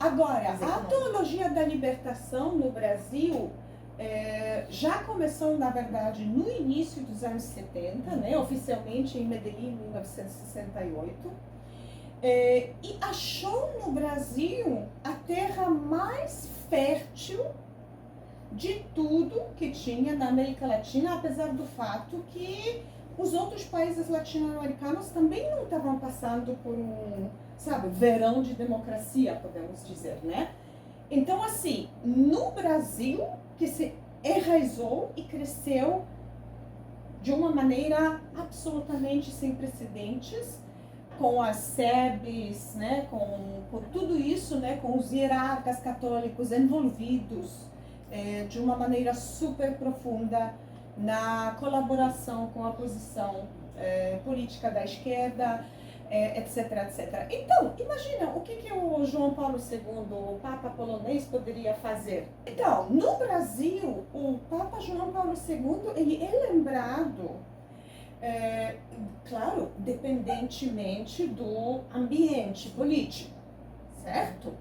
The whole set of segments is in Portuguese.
Agora, a teologia da libertação no Brasil já começou, na verdade, no início dos anos 70, né, oficialmente em Medellín, em 1968, e achou no Brasil a terra mais fértil de tudo que tinha na América Latina, apesar do fato que os outros países latino-americanos também não estavam passando por um, sabe, verão de democracia, podemos dizer, né? Então, assim, no Brasil, que se enraizou e cresceu de uma maneira absolutamente sem precedentes, com as SEBs, né, com tudo isso, né, com os hierarcas católicos envolvidos de uma maneira super profunda na colaboração com a posição política da esquerda, etc, etc. Então, imagina o que o João Paulo II, o Papa polonês, poderia fazer. Então, no Brasil, o Papa João Paulo II, ele é lembrado, claro, dependentemente do ambiente político, certo?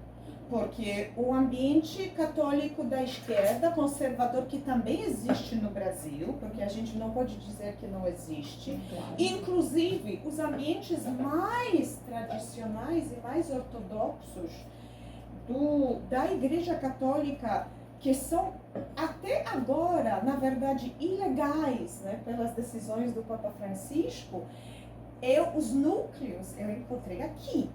Porque o ambiente católico da esquerda, conservador, que também existe no Brasil, porque a gente não pode dizer que não existe, claro. Inclusive os ambientes mais tradicionais e mais ortodoxos da Igreja Católica, que são até agora, na verdade, ilegais, né, pelas decisões do Papa Francisco, os núcleos eu encontrei aqui.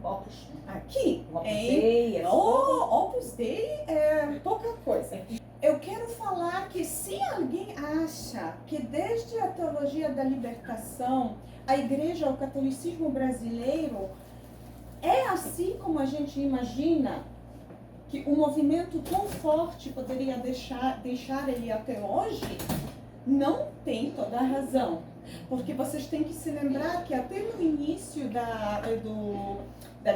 Opus. Aqui. Opus Dei. Opus Dei é pouca coisa. Eu quero falar que se alguém acha que desde a teologia da libertação, a igreja, o catolicismo brasileiro, é assim como a gente imagina, que um movimento tão forte poderia deixar ele até hoje, não tem toda a razão. Porque vocês têm que se lembrar que até no início da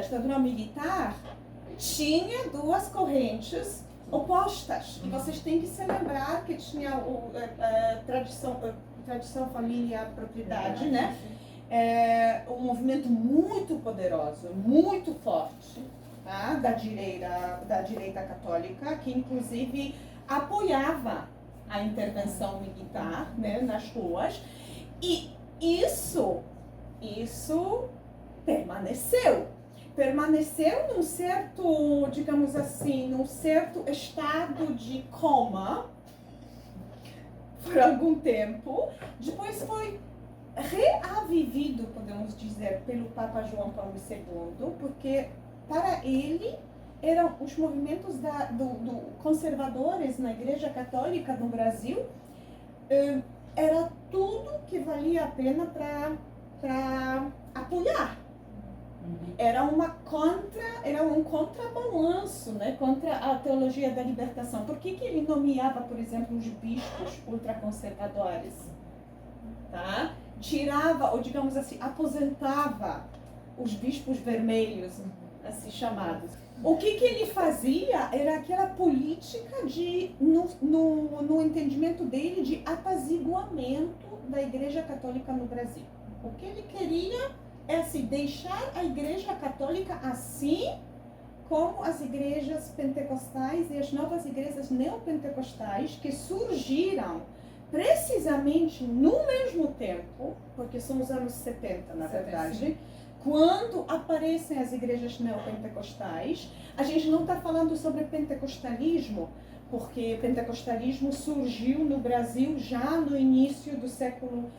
ditadura militar, tinha duas correntes opostas. E vocês têm que se lembrar que tinha tradição, família, propriedade, né? Um movimento muito poderoso, muito forte, tá? da direita católica, que inclusive apoiava a intervenção militar, né, nas ruas. E isso permaneceu num certo, digamos assim, num certo estado de coma por algum tempo. Depois foi reavivido, podemos dizer, pelo Papa João Paulo II, porque para ele eram os movimentos conservadores na Igreja Católica no Brasil, era tudo que valia a pena para apoiar. Era um contrabalanço, né, contra a teologia da libertação. Por que ele nomeava, por exemplo, os bispos ultraconservadores? Tá? Tirava, ou digamos assim, aposentava os bispos vermelhos, assim chamados. O que ele fazia era aquela política no entendimento dele, de apaziguamento da Igreja Católica no Brasil. O que ele queria é assim, deixar a Igreja Católica assim como as igrejas pentecostais e as novas igrejas neopentecostais que surgiram precisamente no mesmo tempo, porque são os anos 70, na verdade, quando aparecem as igrejas neopentecostais. A gente não está falando sobre pentecostalismo, porque pentecostalismo surgiu no Brasil já no início do século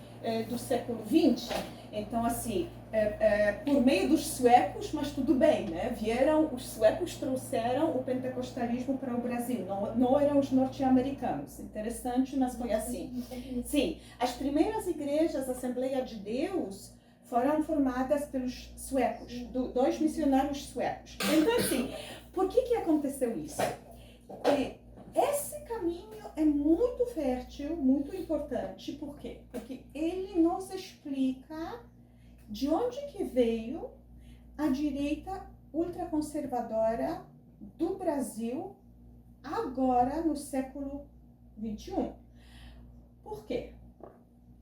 XX. Então, assim, por meio dos suecos, mas tudo bem, né? Os suecos trouxeram o pentecostalismo para o Brasil, não eram os norte-americanos. Interessante, mas foi assim. Sim, as primeiras igrejas, Assembleia de Deus, foram formadas pelos suecos, dois missionários suecos. Então, assim, por que aconteceu isso? Esse caminho é muito fértil, muito importante. Por quê? Porque ele nos explica de onde que veio a direita ultraconservadora do Brasil agora no século XXI. Por quê?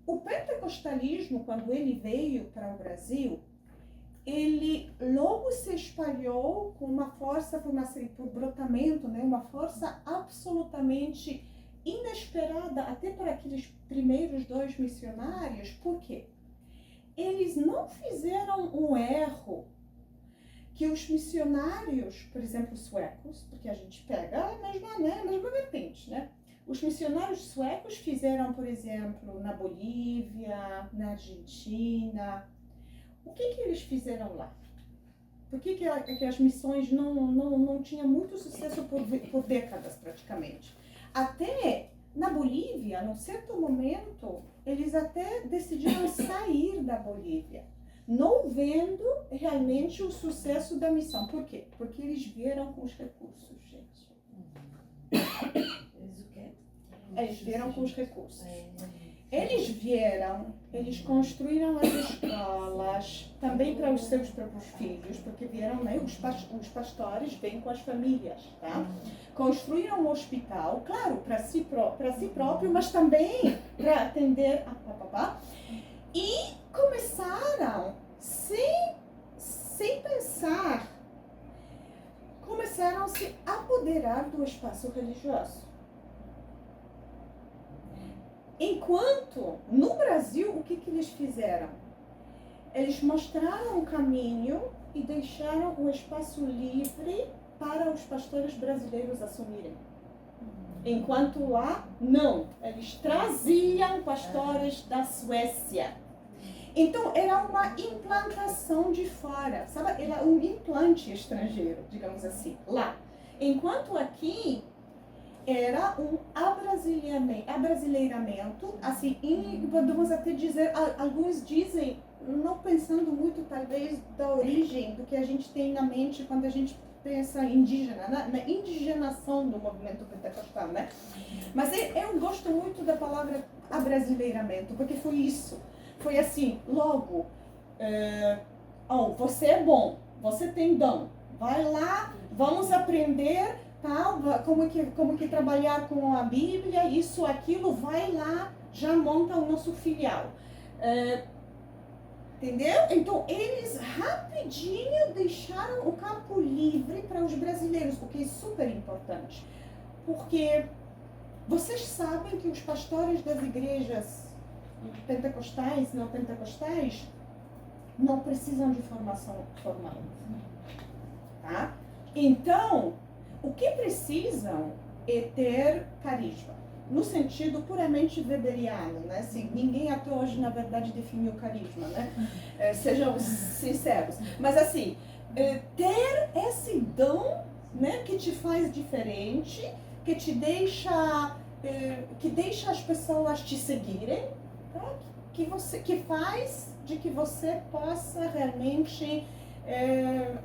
O pentecostalismo, quando ele veio para o Brasil, ele logo se espalhou com uma força, por brotamento, né? Uma força absolutamente inesperada até para aqueles primeiros 2 missionários. Por quê? Eles não fizeram um erro que os missionários, por exemplo, suecos, porque a gente pega a mesma vertente, né? Os missionários suecos fizeram, por exemplo, na Bolívia, na Argentina. O que eles fizeram lá? Por que as missões não tinham muito sucesso por décadas, praticamente? Até na Bolívia, num certo momento, eles até decidiram sair da Bolívia, não vendo realmente o sucesso da missão. Por quê? Porque eles vieram com os recursos, gente. Eles o quê? Eles vieram com os recursos. Eles vieram, eles construíram as escolas, também para os seus próprios filhos, porque vieram, né, os pastores vêm com as famílias, tá? Construíram um hospital, claro, para si próprio, mas também para atender a papapá. E começaram, sem pensar, começaram a se apoderar do espaço religioso. Enquanto, no Brasil, o que eles fizeram? Eles mostraram o caminho e deixaram o espaço livre para os pastores brasileiros assumirem. Enquanto lá, não. Eles traziam pastores da Suécia. Então, era uma implantação de fora, sabe? Era um implante estrangeiro, digamos assim, lá. Enquanto aqui era um abrasileiramento, assim, podemos até dizer, alguns dizem, não pensando muito talvez da origem do que a gente tem na mente quando a gente pensa indígena, na indigenação do movimento pentecostal, né? Mas eu gosto muito da palavra abrasileiramento, porque foi isso. Foi assim, logo, você é bom, você tem dom, vai lá, vamos aprender tal, como que trabalhar com a Bíblia, isso, aquilo, vai lá, já monta o nosso filial. Entendeu? Então, eles rapidinho deixaram o campo livre para os brasileiros, o que é super importante. Porque vocês sabem que os pastores das igrejas pentecostais, não pentecostais, não precisam de formação formal. Tá? Então, o que precisam é ter carisma, no sentido puramente weberiano, né? Assim, ninguém até hoje, na verdade, definiu carisma, né? Sejam sinceros. Mas, assim, ter esse dom, né, que te faz diferente, que te deixa, que deixa as pessoas te seguirem, tá? Que faz de que você possa realmente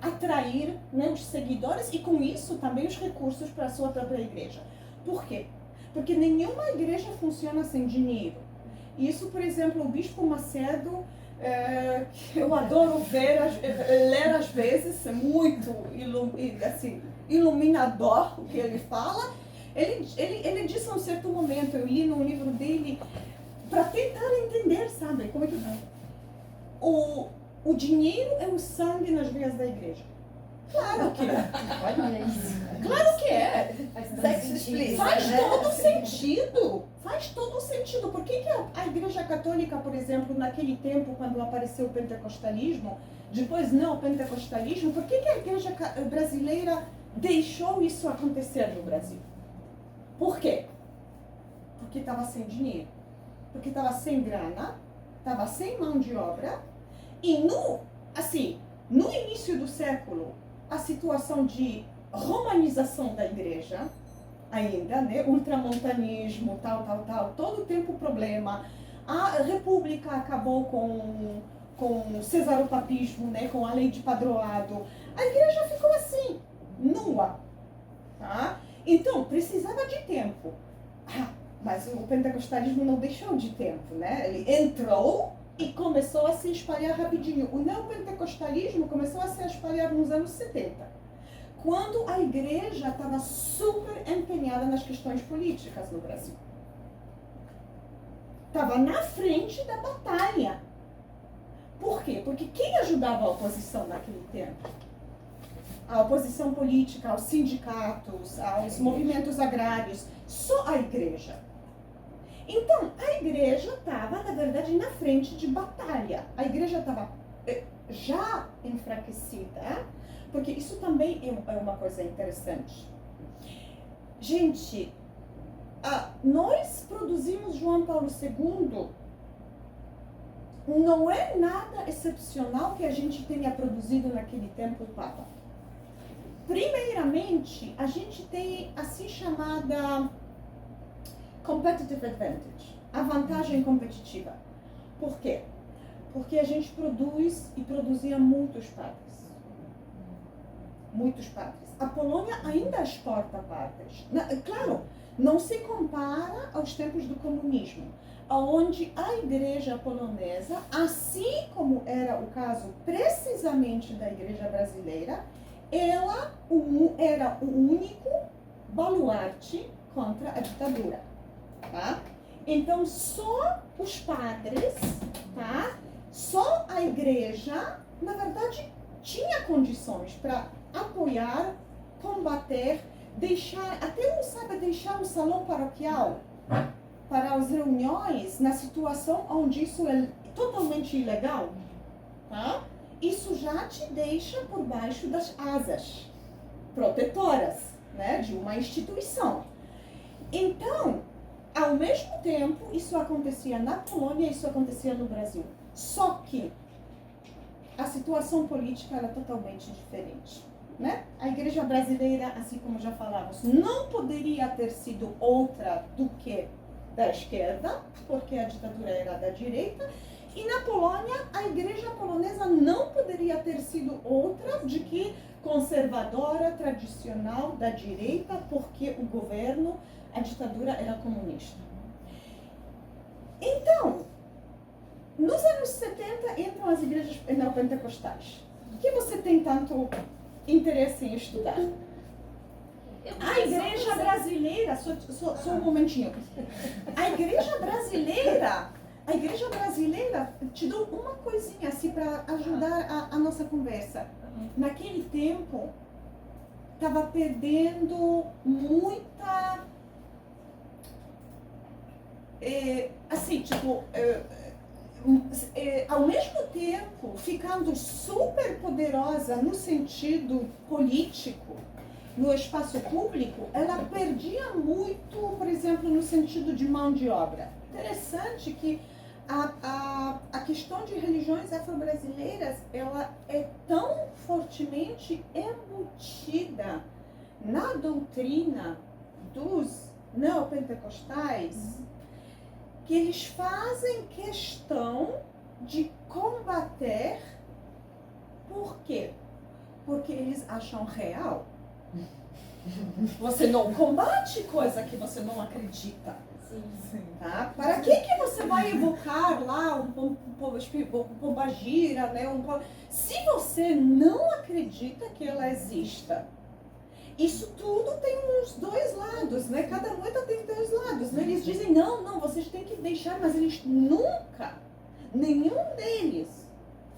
atrair, né, os seguidores e com isso também os recursos para a sua própria igreja. Por quê? Porque nenhuma igreja funciona sem dinheiro. Isso, por exemplo, o Bispo Macedo, que eu adoro ler às vezes, é muito assim, iluminador o que ele fala. Ele disse a um certo momento, eu li num livro dele, para tentar entender, sabe, como é que o dinheiro é o sangue nas veias da igreja. Claro que é. Olha isso. Claro que é. Faz né? todo sentido. Faz todo sentido. Por que a Igreja Católica, por exemplo, naquele tempo, quando apareceu o pentecostalismo, depois não o pentecostalismo, por que a Igreja brasileira deixou isso acontecer no Brasil? Por quê? Porque estava sem dinheiro. Porque estava sem grana, estava sem mão de obra. E no início do século, a situação de romanização da igreja, ainda, né, ultramontanismo, tal, todo o tempo problema. A república acabou com o cesaropapismo, né, com a lei de padroado. A igreja ficou assim, nua. Tá? Então, precisava de tempo. Mas o pentecostalismo não deixou de tempo, né? Ele entrou e começou a se espalhar rapidinho. O neopentecostalismo começou a se espalhar nos anos 70, quando a igreja estava super empenhada nas questões políticas no Brasil. Estava na frente da batalha. Por quê? Porque quem ajudava a oposição naquele tempo? A oposição política, aos sindicatos, aos movimentos agrários, só a igreja. Então, a igreja estava, na verdade, na frente de batalha. A igreja estava já enfraquecida, porque isso também é uma coisa interessante. Gente, nós produzimos João Paulo II, não é nada excepcional que a gente tenha produzido naquele tempo o Papa. Primeiramente, a gente tem assim chamada competitive advantage, a vantagem competitiva. Por quê? Porque a gente produz e produzia muitos padres. Muitos padres. A Polônia ainda exporta padres. Claro, não se compara aos tempos do comunismo, onde a igreja polonesa, assim como era o caso precisamente da igreja brasileira, ela era o único baluarte contra a ditadura. Tá? Então, só os padres, tá? Só a igreja, na verdade, tinha condições para apoiar, combater, deixar, até não sabe, deixar o salão paroquial para as reuniões na situação onde isso é totalmente ilegal, tá? Isso já te deixa por baixo das asas protetoras, né, de uma instituição. Então, ao mesmo tempo, isso acontecia na Polônia, isso acontecia no Brasil. Só que a situação política era totalmente diferente, né? A igreja brasileira, assim como já falamos, não poderia ter sido outra do que da esquerda, porque a ditadura era da direita. E na Polônia, a igreja polonesa não poderia ter sido outra de que conservadora, tradicional, da direita, porque o governo, a ditadura era comunista. Então, nos anos 70 entram as igrejas neopentecostais. O que você tem tanto interesse em estudar? A igreja brasileira, só um momentinho. A igreja brasileira, te dou uma coisinha assim para ajudar a nossa conversa. Naquele tempo, estava perdendo muita, ao mesmo tempo, ficando super poderosa no sentido político, no espaço público, ela perdia muito, por exemplo, no sentido de mão de obra. Interessante que a questão de religiões afro-brasileiras, ela é tão fortemente embutida na doutrina dos neopentecostais que eles fazem questão de combater. Por quê? Porque eles acham real. Você não combate coisa que você não acredita. Sim. Tá? Para que você vai evocar lá um pombagira, né? Se você não acredita que ela exista. Isso tudo tem uns dois lados, né? Cada moeda tem dois lados, né? Eles dizem, não, vocês têm que deixar, mas eles nunca, nenhum deles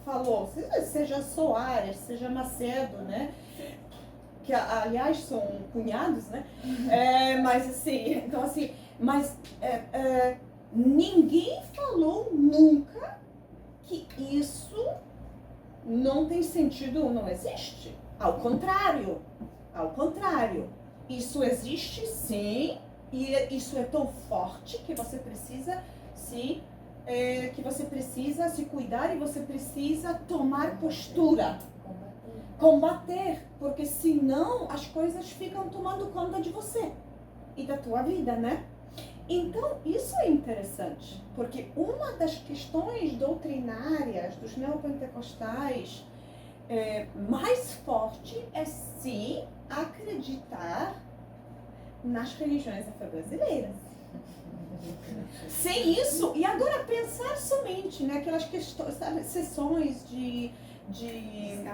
falou, seja Soares, seja Macedo, né? Que, aliás, são cunhados, né? Mas assim, então assim, ninguém falou nunca que isso não tem sentido ou não existe. Ao contrário, isso existe sim, e isso é tão forte que você precisa se cuidar e você precisa tomar postura. Combater, porque senão as coisas ficam tomando conta de você e da tua vida, né? Então, isso é interessante, porque uma das questões doutrinárias dos neopentecostais mais forte é sim acreditar nas religiões afro-brasileiras. Sem isso, e agora pensar somente, né, aquelas questões, sabe, sessões de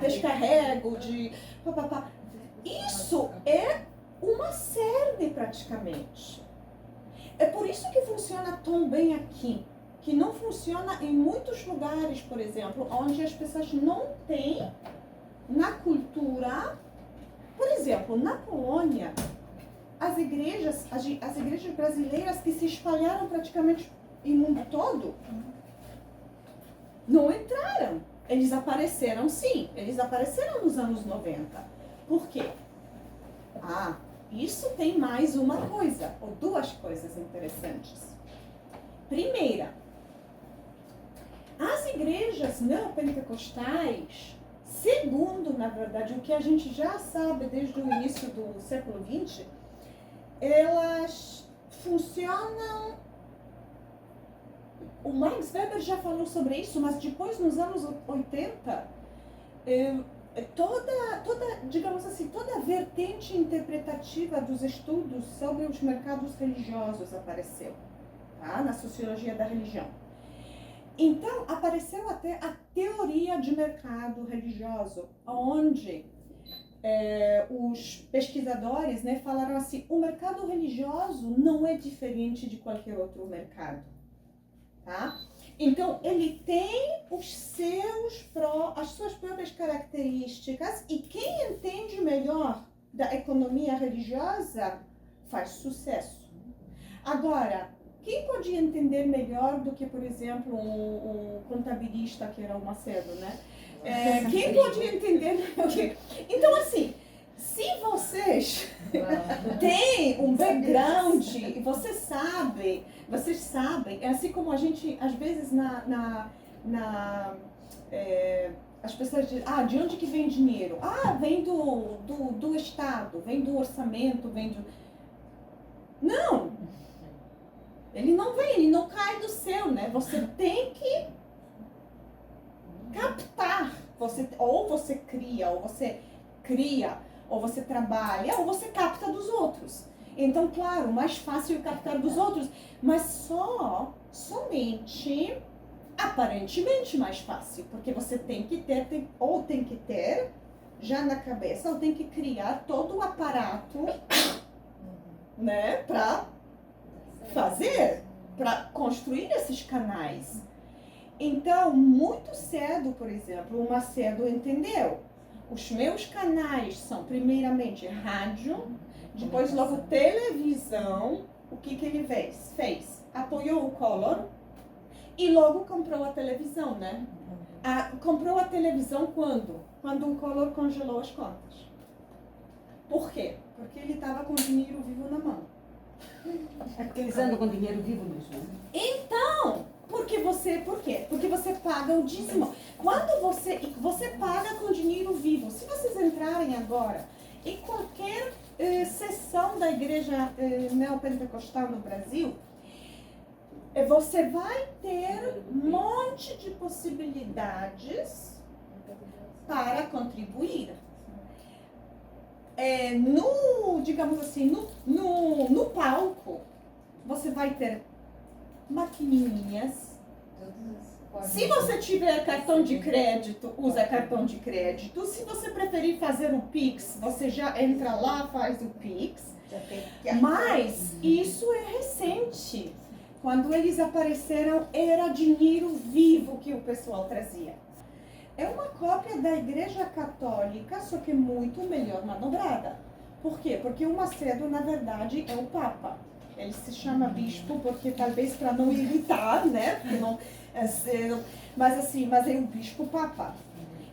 descarrego, de papapá. Isso é uma série praticamente. É por isso que funciona tão bem aqui. que não funciona em muitos lugares, por exemplo, onde as pessoas não têm na cultura. Por exemplo, na Polônia, as igrejas brasileiras que se espalharam praticamente em mundo todo, não entraram. Eles apareceram sim, eles apareceram nos anos 90. Por quê? Isso tem mais uma coisa, ou duas coisas interessantes. Primeira, as igrejas neopentecostais, segundo, na verdade, o que a gente já sabe desde o início do século XX, elas funcionam. O Max Weber já falou sobre isso, mas depois, nos anos 80, digamos assim, toda a vertente interpretativa dos estudos sobre os mercados religiosos apareceu, tá? Na sociologia da religião. Então, apareceu até a teoria de mercado religioso, onde os pesquisadores, né, falaram assim, o mercado religioso não é diferente de qualquer outro mercado. Tá? Então, ele tem as suas próprias características, e quem entende melhor da economia religiosa faz sucesso. Agora, quem pode entender melhor do que, por exemplo, o contabilista, que era o Macedo, né? Quem pode entender melhor que... Então, assim, se vocês têm um background, e vocês sabem, assim como a gente, às vezes, as pessoas dizem, de onde que vem dinheiro? Vem do Estado, vem do orçamento, vem do... Não! Ele não vem, ele não cai do céu, né? Você tem que captar. Ou você cria, ou você trabalha, ou você capta dos outros. Então, claro, mais fácil é captar dos outros, mas somente, aparentemente mais fácil, porque você tem que ter já na cabeça, ou tem que criar todo o aparato, né, para fazer, para construir esses canais. Então, muito cedo, por exemplo, o Macedo entendeu. Os meus canais são, primeiramente, rádio, depois logo televisão. O que ele fez? Apoiou o Collor e logo comprou a televisão, né? Comprou a televisão quando? Quando o Collor congelou as contas. Por quê? Porque ele estava com dinheiro vivo na mão. É porque eles andam com dinheiro vivo mesmo. Então, por quê? Porque você paga o dízimo. Quando você paga com dinheiro vivo. Se vocês entrarem agora em qualquer sessão da igreja neopentecostal no Brasil, você vai ter um monte de possibilidades para contribuir. Digamos assim, no palco, você vai ter maquininhas. Se você tiver cartão de crédito, usa cartão de crédito. Se você preferir fazer o Pix, você já entra lá, faz o Pix. Mas isso é recente. Quando eles apareceram, era dinheiro vivo que o pessoal trazia. É uma cópia da Igreja Católica, só que muito melhor manobrada. Por quê? Porque o Macedo, na verdade, é o Papa. Ele se chama bispo porque talvez para não irritar, né? Mas é o bispo Papa.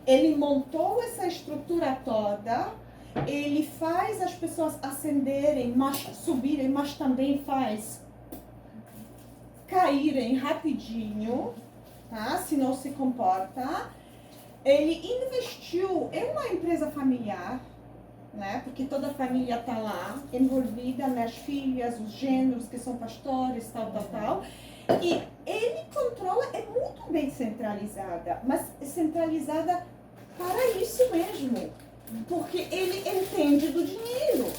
Ele montou essa estrutura toda, ele faz as pessoas ascenderem, subirem, mas também faz caírem rapidinho, tá? Se não se comporta. Ele investiu em uma empresa familiar, né? Porque toda a família está lá, envolvida, nas filhas, os genros que são pastores, tal. E ele controla, é muito bem centralizada, mas centralizada para isso mesmo. Porque ele entende do dinheiro.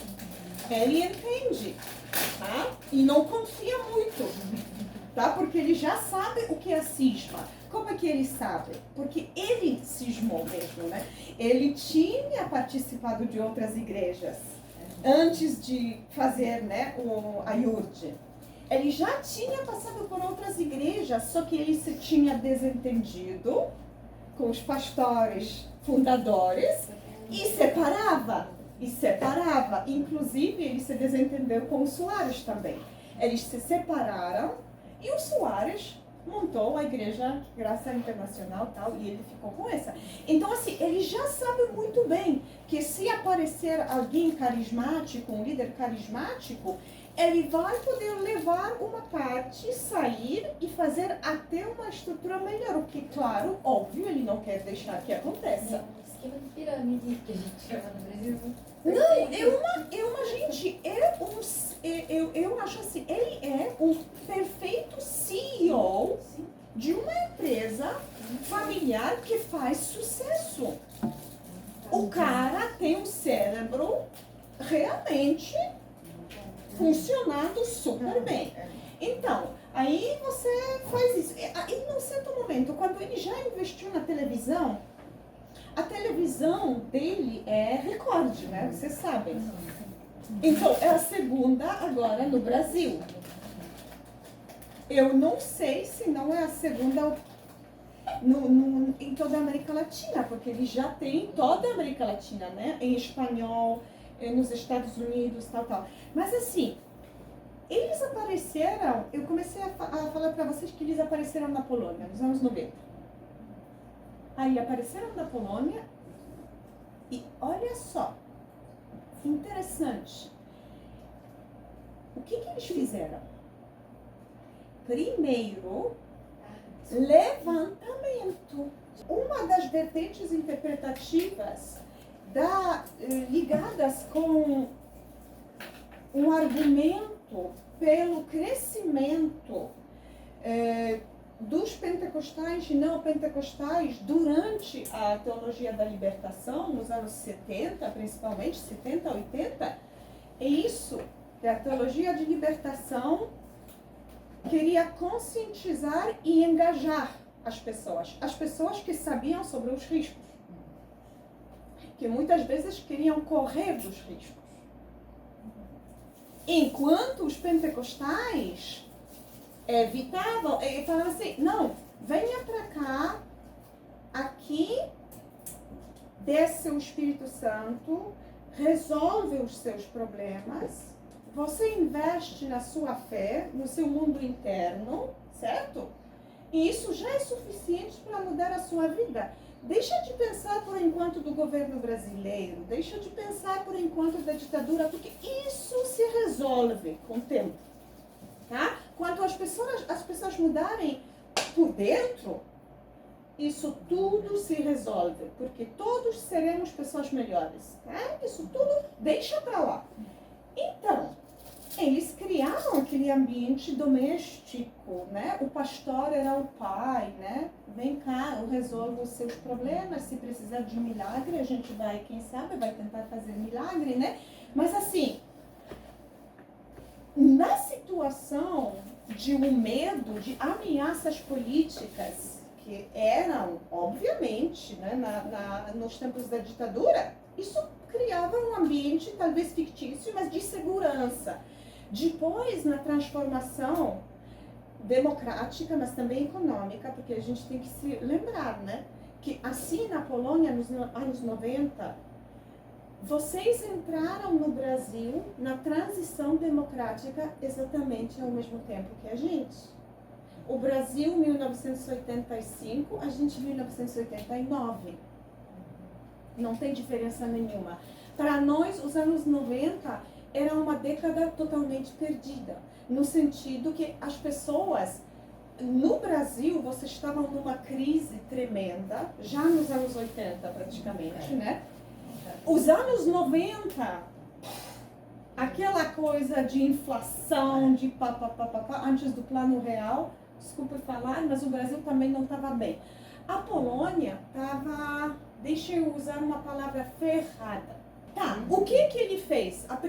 Ele entende, tá? E não confia muito, tá? Porque ele já sabe o que é cisma. Como é que ele sabe? Porque ele cismou mesmo, né? Ele tinha participado de outras igrejas antes de fazer, né, a IURD. Ele já tinha passado por outras igrejas, só que ele se tinha desentendido com os pastores fundadores e separava. Inclusive, ele se desentendeu com o Soares também. Eles se separaram e o Soares montou a Igreja Graça Internacional tal, e ele ficou com essa. Então, assim, ele já sabe muito bem que se aparecer alguém carismático, um líder carismático, ele vai poder levar uma parte, sair e fazer até uma estrutura melhor. O que, claro, óbvio, ele não quer deixar que aconteça. Esquema de pirâmide que a gente chama no Brasil. Eu acho assim, ele é o perfeito CEO de uma empresa familiar que faz sucesso. O cara tem um cérebro realmente funcionando super bem. Então, aí você faz isso. Aí, num certo momento, quando ele já investiu na televisão, a televisão dele é recorde, né? Vocês sabem. Então, é a segunda agora no Brasil. Eu não sei se não é a segunda em toda a América Latina, porque ele já tem em toda a América Latina, né? Em espanhol, nos Estados Unidos, tal. Mas assim, eles apareceram, eu comecei a falar para vocês que eles apareceram na Polônia, nos anos 90. Aí apareceram na Polônia e olha só, interessante. O que eles fizeram? Primeiro, levantamento. Uma das vertentes interpretativas ligadas com um argumento pelo crescimento dos pentecostais e neopentecostais durante a teologia da libertação, nos anos 70, principalmente, 70, 80, é isso, que a teologia de libertação queria conscientizar e engajar as pessoas que sabiam sobre os riscos, que muitas vezes queriam correr dos riscos. Enquanto os pentecostais evitavam, e falavam assim, não, venha para cá, aqui desce o Espírito Santo, resolve os seus problemas, você investe na sua fé, no seu mundo interno, certo? E isso já é suficiente para mudar a sua vida. Deixa de pensar por enquanto do governo brasileiro, deixa de pensar por enquanto da ditadura, porque isso se resolve com o tempo, tá? Quando as pessoas mudarem por dentro, isso tudo se resolve, porque todos seremos pessoas melhores, tá? Isso tudo deixa para lá. Então, eles criavam aquele ambiente doméstico, né? O pastor era o pai, né? Vem cá, eu resolvo os seus problemas, se precisar de um milagre, a gente vai, quem sabe, vai tentar fazer milagre, né? Mas assim, na situação de um medo, de ameaças políticas, que eram, obviamente, né, nos tempos da ditadura, isso criava um ambiente, talvez fictício, mas de segurança. Depois, na transformação democrática, mas também econômica, porque a gente tem que se lembrar, né, que assim na Polônia, nos anos 90, vocês entraram no Brasil na transição democrática exatamente ao mesmo tempo que a gente. O Brasil, 1985, a gente, 1989. Não tem diferença nenhuma. Para nós, os anos 90 era uma década totalmente perdida, no sentido que as pessoas, no Brasil, vocês estavam numa crise tremenda, já nos anos 80 praticamente, né? Os anos 90, aquela coisa de inflação, de papapá, antes do Plano Real, desculpe falar, mas o Brasil também não estava bem. A Polônia estava, deixa eu usar uma palavra, ferrada. Tá, o que ele fez? As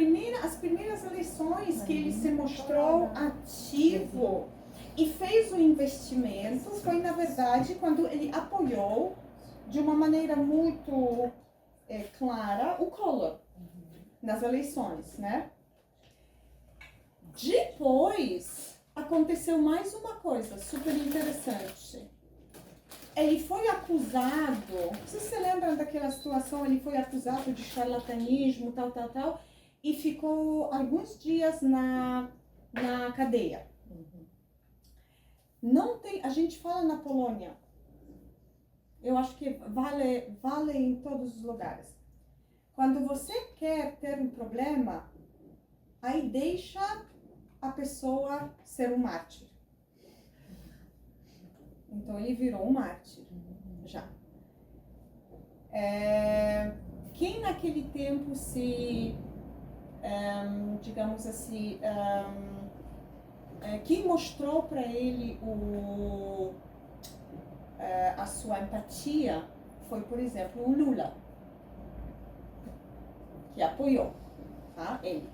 primeiras eleições que ele se mostrou ativo e fez o investimento foi, na verdade, quando ele apoiou de uma maneira muito clara o Collor nas eleições, né? Depois, aconteceu mais uma coisa super interessante. Ele foi acusado, vocês se lembram daquela situação, ele foi acusado de charlatanismo, tal, e ficou alguns dias na cadeia. Não tem, a gente fala na Polônia, eu acho que vale em todos os lugares. Quando você quer ter um problema, aí deixa a pessoa ser um mártir. Então ele virou um mártir, já. Quem naquele tempo digamos assim, quem mostrou para ele a sua empatia foi, por exemplo, o Lula, que apoiou, tá? Ele.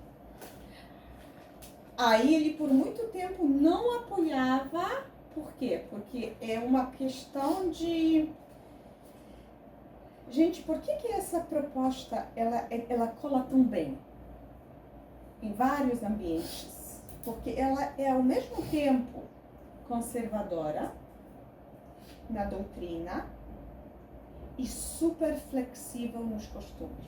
Aí ele por muito tempo não apoiava, por quê? Porque é uma questão de... Gente, por que essa proposta ela cola tão bem em vários ambientes? Porque ela é ao mesmo tempo conservadora na doutrina e super flexível nos costumes.